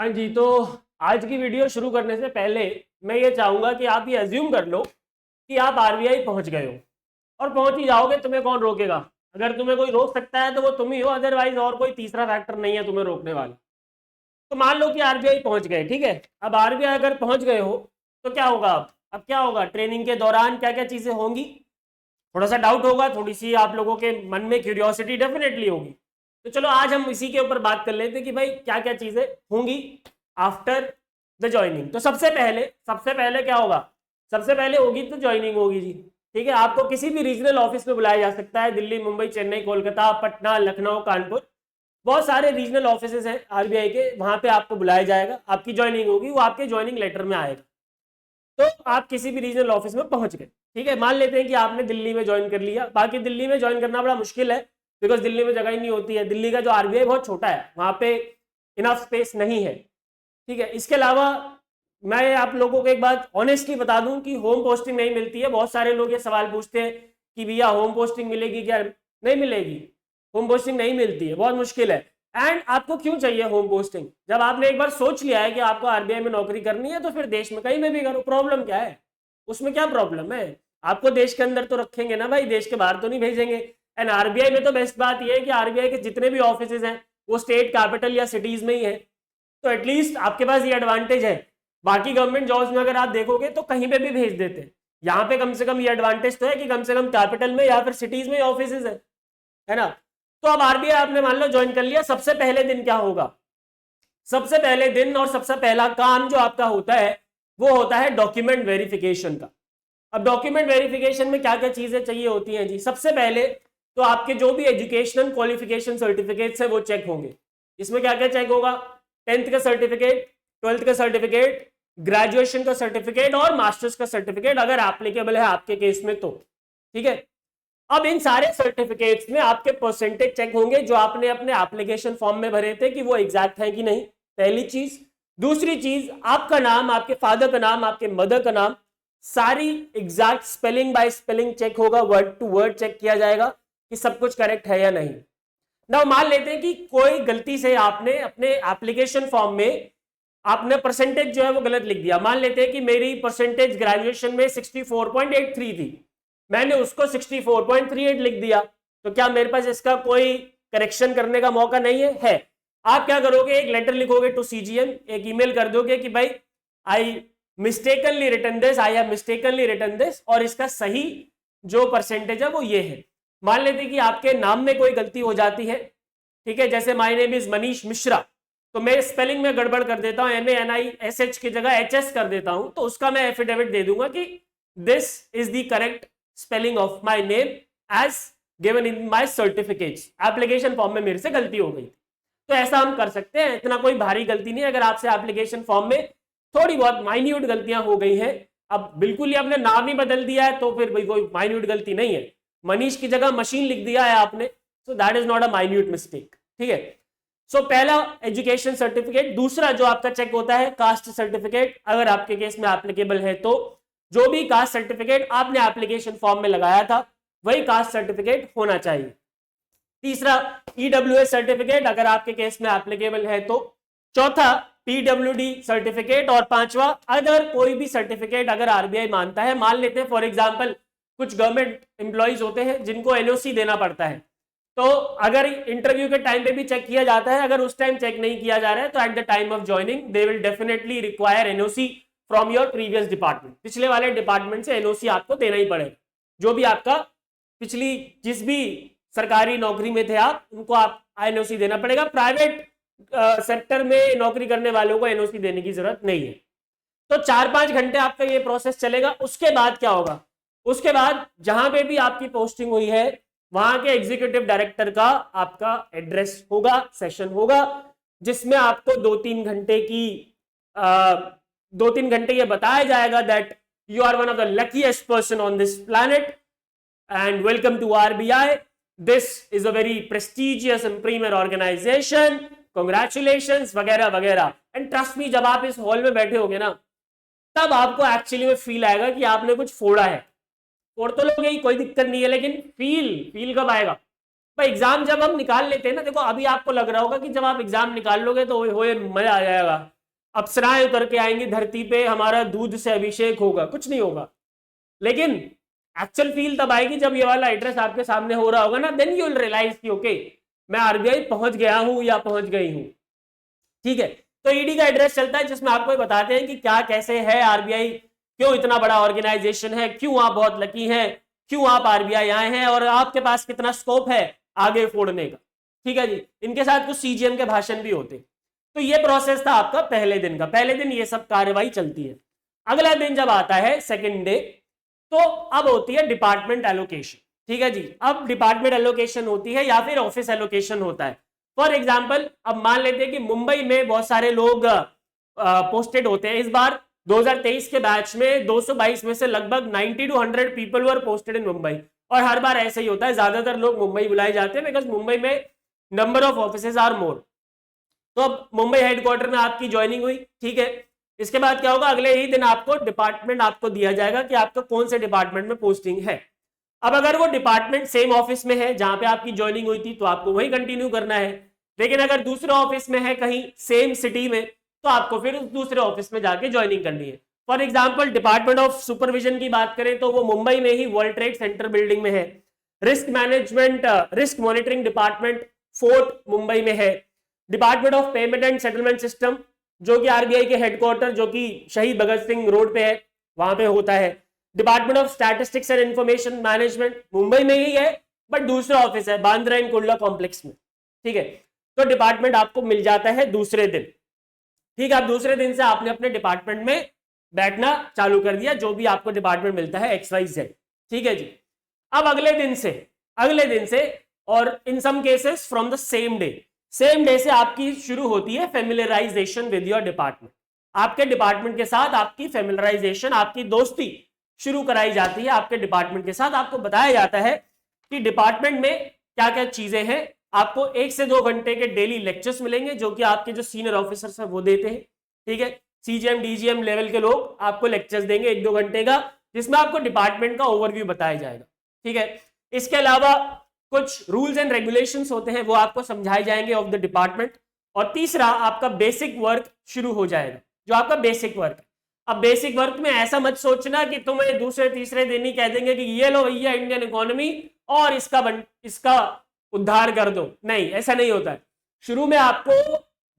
हाँ जी, तो आज की वीडियो शुरू करने से पहले मैं ये चाहूंगा कि आप ये अज्यूम कर लो कि आप आरबीआई पहुंच गए हो और पहुंच ही जाओगे, तुम्हें कौन रोकेगा। अगर तुम्हें कोई रोक सकता है तो वो तुम ही हो, अदरवाइज और कोई तीसरा फैक्टर नहीं है तुम्हें रोकने वाला। तो मान लो कि आरबीआई पहुंच गए, ठीक है। अब आरबीआई अगर पहुंच गए हो तो क्या होगा। अब क्या होगा, ट्रेनिंग के दौरान क्या क्या चीजें होंगी, थोड़ा सा डाउट होगा, थोड़ी सी आप लोगों के मन में क्यूरियोसिटी डेफिनेटली होगी। तो चलो आज हम इसी के ऊपर बात कर लेते हैं कि भाई क्या क्या चीजें होंगी आफ्टर द ज्वाइनिंग। तो सबसे पहले क्या होगा, सबसे पहले होगी तो ज्वाइनिंग होगी जी, ठीक है। आपको किसी भी रीजनल ऑफिस में बुलाया जा सकता है, दिल्ली, मुंबई, चेन्नई, कोलकाता, पटना, लखनऊ, कानपुर, बहुत सारे रीजनल ऑफिसेज हैं आरबीआई के, वहां पे आपको बुलाया जाएगा, आपकी ज्वाइनिंग होगी, वो आपके ज्वाइनिंग लेटर में आएगा। तो आप किसी भी रीजनल ऑफिस में पहुंच गए, ठीक है। मान लेते हैं कि आपने दिल्ली में ज्वाइन कर लिया। बाकी दिल्ली में ज्वाइन करना बड़ा मुश्किल है, बिकॉज दिल्ली में जगह ही नहीं होती है। दिल्ली का जो आरबीआई बहुत छोटा है, वहां पे इनफ स्पेस नहीं है, ठीक है। इसके अलावा मैं आप लोगों को एक बात ऑनेस्टली बता दूं कि होम पोस्टिंग नहीं मिलती है। बहुत सारे लोग ये सवाल पूछते हैं कि भैया होम पोस्टिंग मिलेगी क्या, नहीं मिलेगी, होम पोस्टिंग नहीं मिलती है, बहुत मुश्किल है। एंड आपको क्यों चाहिए होम पोस्टिंग, जब आपने एक बार सोच लिया है कि आपको आरबीआई में नौकरी करनी है तो फिर देश में कहीं में भी करो, प्रॉब्लम क्या है, उसमें क्या प्रॉब्लम है। आपको देश के अंदर तो रखेंगे ना भाई, देश के बाहर तो नहीं भेजेंगे। एंड आरबीआई में तो बेस्ट बात यह है कि आरबीआई के जितने भी ऑफिस हैं वो स्टेट कैपिटल या सिटीज में ही है, तो एटलीस्ट आपके पास ये एडवांटेज है। बाकी गवर्नमेंट जॉब्स में अगर आप देखोगे तो कहीं पे भी भेज देते हैं, यहाँ पे कम से कम ये एडवांटेज तो है कि कम से कम कैपिटल में या फिर सिटीज में ऑफिस है ना। तो अब आरबीआई आपने मान लो ज्वाइन कर लिया, सबसे पहले दिन क्या होगा, सबसे पहले दिन और सबसे पहला काम जो आपका होता है वो होता है डॉक्यूमेंट वेरिफिकेशन का। अब डॉक्यूमेंट वेरिफिकेशन में क्या क्या चीजें चाहिए होती हैं जी। सबसे पहले तो आपके जो भी एजुकेशनल क्वालिफिकेशन सर्टिफिकेट्स है वो चेक होंगे। इसमें क्या क्या चेक होगा, 10th का सर्टिफिकेट, 12th का सर्टिफिकेट, ग्रेजुएशन का सर्टिफिकेट और मास्टर्स का सर्टिफिकेट अगर एप्लीकेबल है आपके केस में तो, ठीक है। अब इन सारे सर्टिफिकेट्स में आपके परसेंटेज चेक होंगे जो आपने अपने एप्लीकेशन फॉर्म में भरे थे कि वो एग्जैक्ट है कि नहीं, पहली चीज। दूसरी चीज, आपका नाम, आपके फादर का नाम, आपके मदर का नाम, सारी exact spelling by spelling check होगा, वर्ड टू वर्ड चेक किया जाएगा कि सब कुछ करेक्ट है या नहीं। ना मान लेते हैं कि कोई गलती से आपने अपने एप्लीकेशन फॉर्म में आपने परसेंटेज जो है वो गलत लिख दिया। मान लेते हैं कि मेरी परसेंटेज ग्रेजुएशन में 64.83 थी, मैंने उसको 64.38 लिख दिया, तो क्या मेरे पास इसका कोई करेक्शन करने का मौका नहीं है? आप क्या करोगे, एक लेटर लिखोगे टू सीजीएम, एक ईमेल कर दोगे कि भाई I mistakenly written this, I have mistakenly written this, और इसका सही जो परसेंटेज है वो ये है। मान लेते हैं कि आपके नाम में कोई गलती हो जाती है, ठीक है, जैसे my name is Manish Mishra, तो मैं स्पेलिंग में गड़बड़ कर देता हूं, MANISH की जगह HS कर देता हूं, तो उसका मैं एफिडेविट दे दूंगा कि this is the correct spelling of my name as given in my certificates, application form में मेरे से गलती हो गई। तो ऐसा हम कर सकते हैं, इतना कोई भारी गलती नहीं। अगर आपसे एप्लीकेशन फॉर्म में थोड़ी बहुत माइन्यूट गलतियां हो गई हैं, अब बिल्कुल ही आपने नाम ही बदल दिया है तो फिर भाई कोई माइन्यूट गलती नहीं है, मनीष की जगह मशीन लिख दिया है आपने, so that is not a minute mistake, ठीक है। सो पहला एजुकेशन सर्टिफिकेट। दूसरा जो आपका चेक होता है कास्ट सर्टिफिकेट, अगर आपके केस में एप्लीकेबल है तो जो भी कास्ट सर्टिफिकेट आपने एप्लीकेशन फॉर्म में लगाया था वही कास्ट सर्टिफिकेट होना चाहिए। तीसरा EWS सर्टिफिकेट अगर आपके केस में एप्लीकेबल है तो। चौथा PWD सर्टिफिकेट, और पांचवा अदर कोई भी सर्टिफिकेट अगर आरबीआई मानता है। मान लेते हैं फॉर एग्जांपल कुछ गवर्नमेंट एम्प्लॉइज होते हैं जिनको एनओसी देना पड़ता है, तो अगर इंटरव्यू के टाइम पे भी चेक किया जाता है, अगर उस टाइम चेक नहीं किया जा रहा है तो at the time of joining they will definitely require NOC from your previous department. पिछले वाले डिपार्टमेंट से एनओसी आपको देना ही पड़ेगा, जो भी आपका पिछली जिस भी सरकारी नौकरी में थे आप, उनको आप एनओसी देना पड़ेगा। प्राइवेट सेक्टर में नौकरी करने वालों को एनओसी देने की जरूरत नहीं है। तो 4-5 घंटे आपका ये प्रोसेस चलेगा। उसके बाद क्या होगा, उसके बाद जहां पे भी आपकी पोस्टिंग हुई है वहां के एग्जीक्यूटिव डायरेक्टर का आपका एड्रेस होगा, सेशन होगा, जिसमें आपको 2-3 घंटे ये बताया जाएगा that you are one of the luckiest person on this planet and welcome to RBI, this is a very prestigious and premier organization, congratulations वगैरह वगैरह। एंड ट्रस्ट मी, जब आप इस हॉल में बैठे होगे ना तब आपको एक्चुअली में फील आएगा कि आपने कुछ फोड़ा है। फोड़ तो लोगे ही, कोई दिक्कत नहीं है, लेकिन फील कब आएगा भाई, एग्जाम जब हम निकाल लेते हैं ना। देखो अभी आपको लग रहा होगा कि जब आप एग्जाम निकाल लोगे तो होए मजा आ जाएगा, अप्सराएं उतर के आएंगी धरती पे, हमारा दूध से अभिषेक होगा, कुछ नहीं होगा। लेकिन एक्चुअल फील तब आएगी जब ये वाला एड्रेस आपके सामने हो रहा होगा ना, देन यू विल रियलाइज कि ओके मैं आरबीआई पहुंच गया हूं या पहुंच गई हूं। ठीक है, तो ईडी का एड्रेस चलता है जिसमें आपको बताते हैं कि क्या कैसे है आरबीआई, क्यों इतना बड़ा ऑर्गेनाइजेशन है, क्यों आप बहुत लकी हैं, क्यों आप आरबीआई आए हैं और आपके पास कितना स्कोप है आगे फोड़ने का। ठीक है जी, इनके साथ कुछ सीजीएम के भाषण भी होते। तो ये प्रोसेस था आपका पहले दिन का, पहले दिन ये सब कार्रवाई चलती है। अगला दिन जब आता है सेकेंड डे, तो अब होती है डिपार्टमेंट एलोकेशन। ठीक है जी, अब डिपार्टमेंट एलोकेशन होती है या फिर ऑफिस एलोकेशन होता है। फॉर एग्जाम्पल अब मान लेते हैं कि मुंबई में बहुत सारे लोग पोस्टेड होते हैं। इस बार 2023 के बैच में 222 में से लगभग 90 to 100 people were posted in Mumbai, और हर बार ऐसा ही होता है, ज्यादातर लोग मुंबई बुलाए जाते हैं बिकॉज मुंबई में number of offices are more. तो अब मुंबई हेडक्वार्टर में आपकी ज्वाइनिंग हुई। ठीक है, इसके बाद क्या होगा, अगले ही दिन आपको डिपार्टमेंट आपको दिया जाएगा कि आपको कौन से डिपार्टमेंट में पोस्टिंग है। अब अगर वो डिपार्टमेंट सेम ऑफिस में है जहां पे आपकी ज्वाइनिंग हुई थी तो आपको वही कंटिन्यू करना है, लेकिन अगर दूसरे ऑफिस में है कहीं सेम सिटी में तो आपको फिर उस दूसरे ऑफिस में जाके ज्वाइनिंग करनी है। For example department of supervision की बात करें तो वो मुंबई में ही वर्ल्ड ट्रेड सेंटर बिल्डिंग में है। Risk management risk monitoring department fort Mumbai में है। Department of payment and settlement system जो कि आरबीआई के हेडक्वार्टर जो कि शहीद भगत सिंह रोड पे है वहां पे होता है। Department of statistics and information management Mumbai में ही है बट दूसरा ऑफिस है बांद्रा एंड कुर्ला कॉम्प्लेक्स में। ठीक है, तो डिपार्टमेंट आपको मिल जाता है दूसरे दिन। ठीक है, आप दूसरे दिन से आपने अपने डिपार्टमेंट में बैठना चालू कर दिया, जो भी आपको डिपार्टमेंट मिलता है XYZ। ठीक है जी, अब अगले दिन से और in some cases from the same day से आपकी शुरू होती है फेमिलियराइजेशन विद योर डिपार्टमेंट। आपके डिपार्टमेंट के साथ आपकी फेमिलियराइजेशन, आपकी दोस्ती शुरू कराई जाती है आपके डिपार्टमेंट के साथ। आपको बताया जाता है कि डिपार्टमेंट में क्या क्या चीजें हैं। आपको 1 से 2 घंटे के डेली लेक्चर्स मिलेंगे जो कि आपके जो सीनियर ऑफिसर्स हैं वो देते हैं। ठीक है, सीजीएम डीजीएम लेवल के लोग आपको लेक्चर्स देंगे 1-2 घंटे का, जिसमें आपको डिपार्टमेंट का ओवरव्यू बताया जाएगा। ठीक है, इसके अलावा कुछ रूल्स एंड रेगुलेशंस होते हैं वो आपको समझाए जाएंगे ऑफ द डिपार्टमेंट। और तीसरा आपका बेसिक वर्क शुरू हो जाएगा, जो आपका बेसिक वर्क है। अब बेसिक वर्क में ऐसा मत सोचना कि तुम्हें दूसरे तीसरे दिन ही कह देंगे कि ये लो भैया इंडियन इकोनॉमी और इसका उद्धार कर दो, नहीं, ऐसा नहीं होता है। शुरू में आपको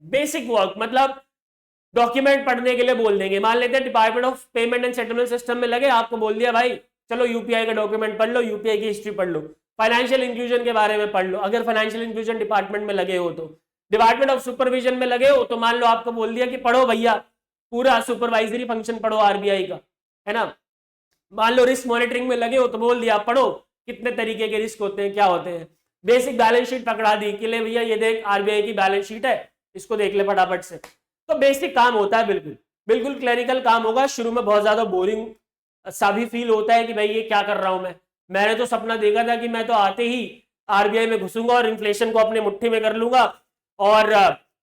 बेसिक वर्क मतलब डॉक्यूमेंट पढ़ने के लिए बोल देंगे। मान लेते हैं department of payment and settlement system में लगे, आपको बोल दिया भाई चलो यूपीआई का डॉक्यूमेंट पढ़ लो, यूपीआई की हिस्ट्री पढ़ लो, फाइनेंशियल इंक्लूजन के बारे में पढ़ लो अगर फाइनेंशियल इंक्लूजन डिपार्टमेंट में लगे हो तो। डिपार्टमेंट ऑफ सुपरविजन में लगे हो तो मान लो आपको बोल दिया कि पढ़ो भैया पूरा सुपरवाइजरी फंक्शन पढ़ो आरबीआई का, है ना। मान लो रिस्क मॉनिटरिंग में लगे हो तो बोल दिया पढ़ो कितने तरीके के रिस्क होते हैं, क्या होते हैं। बेसिक बैलेंस शीट पकड़ा दी कि ले भैया ये देख आरबीआई की बैलेंस शीट है, इसको देख ले फटाफट से। तो बेसिक काम होता है, बिल्कुल बिल्कुल क्लरिकल काम होगा। शुरू में बहुत ज्यादा बोरिंग सा भी फील होता है कि भाई ये क्या कर रहा हूं मैंने तो सपना देखा था कि मैं तो आते ही आरबीआई में घुसूंगा और इन्फ्लेशन को अपने मुट्ठी में कर लूंगा और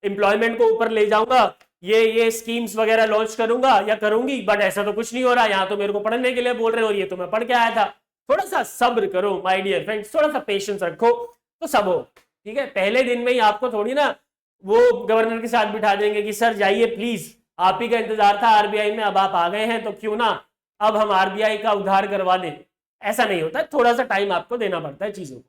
एम्प्लॉयमेंट को ऊपर ले जाऊंगा, ये स्कीम्स वगैरह लॉन्च करूंगा या करूंगी, बट ऐसा तो कुछ नहीं हो रहा। यहाँ तो मेरे को पढ़ने के लिए बोल रहे हो, ये तो मैं पढ़ के आया था। थोड़ा सा सब्र करो माय डियर फ्रेंड्स, थोड़ा सा पेशेंस रखो तो सब हो। ठीक है, पहले दिन में ही आपको थोड़ी ना वो गवर्नर के साथ बिठा देंगे कि सर जाइए प्लीज, आप ही का इंतजार था आरबीआई में, अब आप आ गए हैं तो क्यों ना अब हम आरबीआई का उद्धार करवा दें। ऐसा नहीं होता है, थोड़ा सा टाइम आपको देना पड़ता है चीजों को।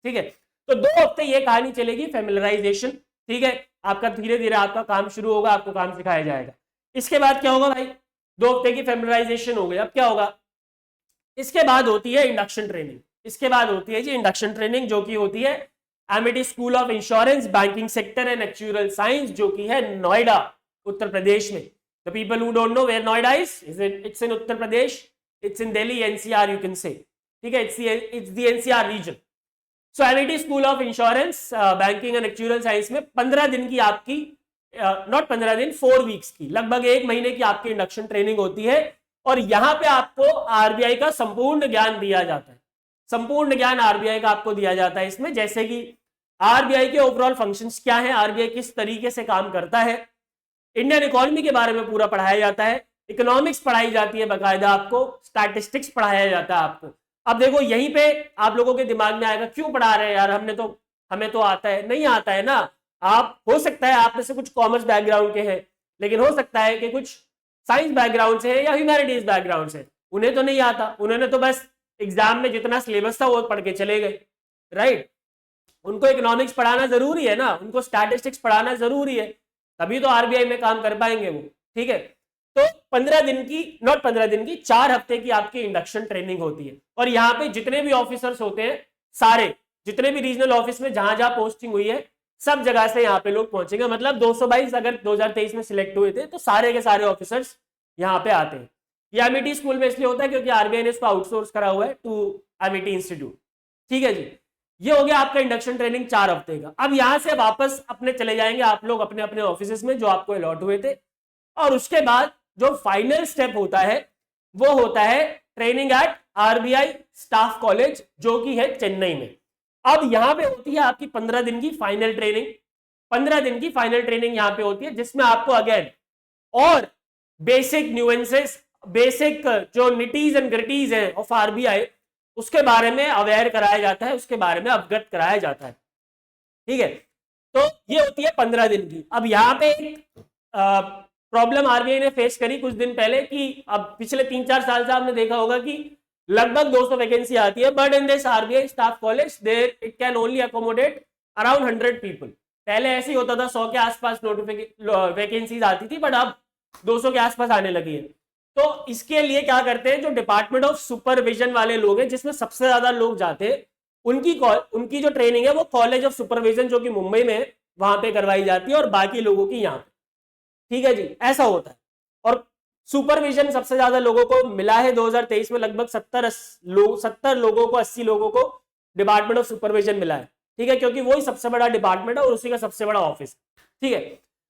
ठीक है, तो 2 हफ्ते ये कहानी चलेगी फेमिलियराइजेशन। ठीक है, आपका धीरे धीरे आपका काम शुरू होगा, आपको काम सिखाया जाएगा। इसके बाद क्या होगा भाई, 2 हफ्ते की फेमिलियराइजेशन हो गई। अब क्या होगा, इसके बाद होती है इंडक्शन ट्रेनिंग। इसके बाद होती है जी इंडक्शन ट्रेनिंग, जो कि होती है Amity school of insurance banking sector and actual science, जो कि है नोएडा उत्तर प्रदेश में। The people who don't know where Noida is it's in Uttar Pradesh, it's in Delhi NCR you can say. ठीक है, it's the NCR region. So Amity school of insurance banking and actual science में 15 दिन की आपकी नॉट 15 दिन 4 वीक्स की लगभग 1 महीने की आपकी इंडक्शन ट्रेनिंग होती है। और यहां पे आपको आरबीआई का संपूर्ण ज्ञान दिया जाता है। संपूर्ण ज्ञान आरबीआई का आपको दिया जाता है इसमें, जैसे कि आरबीआई के ओवरऑल फंक्शंस क्या हैं, आरबीआई किस तरीके से काम करता है, इंडियन इकोनॉमी के बारे में पूरा पढ़ाया जाता है, इकोनॉमिक्स पढ़ाई जाती है बाकायदा, आपको स्टैटिस्टिक्स पढ़ाया जाता है आपको। अब देखो यहीं पे आप लोगों के दिमाग में आएगा क्यों पढ़ा रहे हैं यार, हमें तो आता है। नहीं आता है ना, आप हो सकता है आप में से कुछ कॉमर्स बैकग्राउंड के हैं, लेकिन हो सकता है कि कुछ साइंस बैकग्राउंड से है या ह्यूमैनिटीज बैकग्राउंड से, उन्हें तो नहीं आता, उन्होंने तो बस एग्जाम में जितना सिलेबस था वो पढ़ के चले गए, राइट। उनको इकोनॉमिक्स पढ़ाना जरूरी है ना, उनको स्टैटिस्टिक्स पढ़ाना जरूरी है, तभी तो आरबीआई में काम कर पाएंगे वो, ठीक है। तो 15 दिन की, नॉट 15 दिन की, 4 हफ्ते की आपकी इंडक्शन ट्रेनिंग होती है। और यहाँ पे जितने भी ऑफिसर्स होते हैं सारे, जितने भी रीजनल ऑफिस में जहां जहां पोस्टिंग हुई है सब जगह से यहाँ पे लोग पहुंचेंगे। मतलब 222 अगर 2023 में सिलेक्ट हुए थे तो सारे के सारे ऑफिसर्स यहाँ पे आते हैं। ये एमिटी स्कूल में इसलिए होता है क्योंकि आरबीआई ने इसको आउटसोर्स करा हुआ है टू एमिटी इंस्टीट्यूट, ठीक है जी। ये हो गया आपका इंडक्शन ट्रेनिंग 4 हफ्ते का। अब यहां से वापस अपने चले जाएंगे आप लोग अपने अपने ऑफिस में जो आपको अलॉट हुए थे, और उसके बाद जो फाइनल स्टेप होता है वो होता है training at RBI staff college, जो कि है चेन्नई में। अब यहां पे होती है आपकी 15 दिन की फाइनल ट्रेनिंग। 15 दिन की फाइनल ट्रेनिंग यहां पे होती है जिसमें आपको अगेन और बेसिक न्यूएंसेस, बेसिक जो निटीज एंड ग्रिटीज है ऑफ आरबीआई उसके बारे में अवेयर कराया जाता है, उसके बारे में अवगत कराया जाता है, ठीक है। तो ये होती है 15 दिन की। अब यहाँ पे प्रॉब्लम आरबीआई ने फेस करी कुछ दिन पहले कि अब पिछले 3-4 साल से आपने देखा होगा कि लगभग 200 वैकेंसी आती है, but in this RBI staff college there it can only accommodate around 100 people. पहले ऐसे ही होता था, 100 के आसपास वैकेंसीज आती थी, बट अब 200 के आसपास आने लगी है। तो इसके लिए क्या करते हैं, जो डिपार्टमेंट ऑफ सुपरविजन वाले लोग हैं जिसमें सबसे ज्यादा लोग जाते हैं, उनकी जो ट्रेनिंग है वो कॉलेज ऑफ सुपरविजन जो कि मुंबई में है वहां पे करवाई जाती है और बाकी लोगों की यहाँ पे, ठीक है जी, ऐसा होता है। और सुपरविजन सबसे ज्यादा लोगों को मिला है 2023 में, लगभग 70 लोगों को, 80 लोगों को डिपार्टमेंट ऑफ सुपरविजन मिला है, ठीक है, क्योंकि वही सबसे बड़ा डिपार्टमेंट है और उसी का सबसे बड़ा ऑफिस, ठीक है।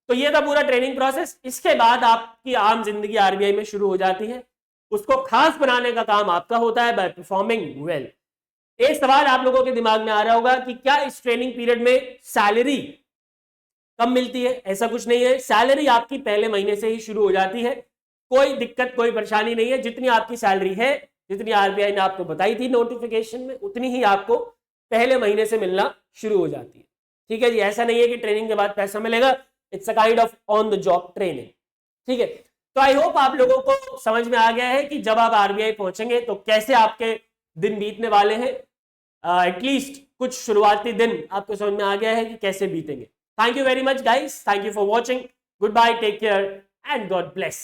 तो ये था पूरा ट्रेनिंग प्रोसेस। इसके बाद आपकी आम जिंदगी आरबीआई में शुरू हो जाती है। उसको खास बनाने का काम आपका होता है बाय परफॉर्मिंग वेल। एक सवाल आप लोगों के दिमाग में आ रहा होगा कि क्या इस ट्रेनिंग पीरियड में सैलरी कम मिलती है? ऐसा कुछ नहीं है, सैलरी आपकी पहले महीने से ही शुरू हो जाती है, कोई दिक्कत कोई परेशानी नहीं है। जितनी आपकी सैलरी है, जितनी आरबीआई ने आपको बताई थी नोटिफिकेशन में, उतनी ही आपको पहले महीने से मिलना शुरू हो जाती है, ठीक है जी। ऐसा नहीं है कि ट्रेनिंग के बाद पैसा मिलेगा, it's a kind of on the job training, ठीक है। तो आई होप आप लोगों को समझ में आ गया है कि जब आप आरबीआई पहुंचेंगे तो कैसे आपके दिन बीतने वाले हैं। एटलीस्ट कुछ शुरुआती दिन आपको समझ में आ गया है कि कैसे बीतेंगे। Thank you very much guys, thank you for watching, good bye, take care and God bless.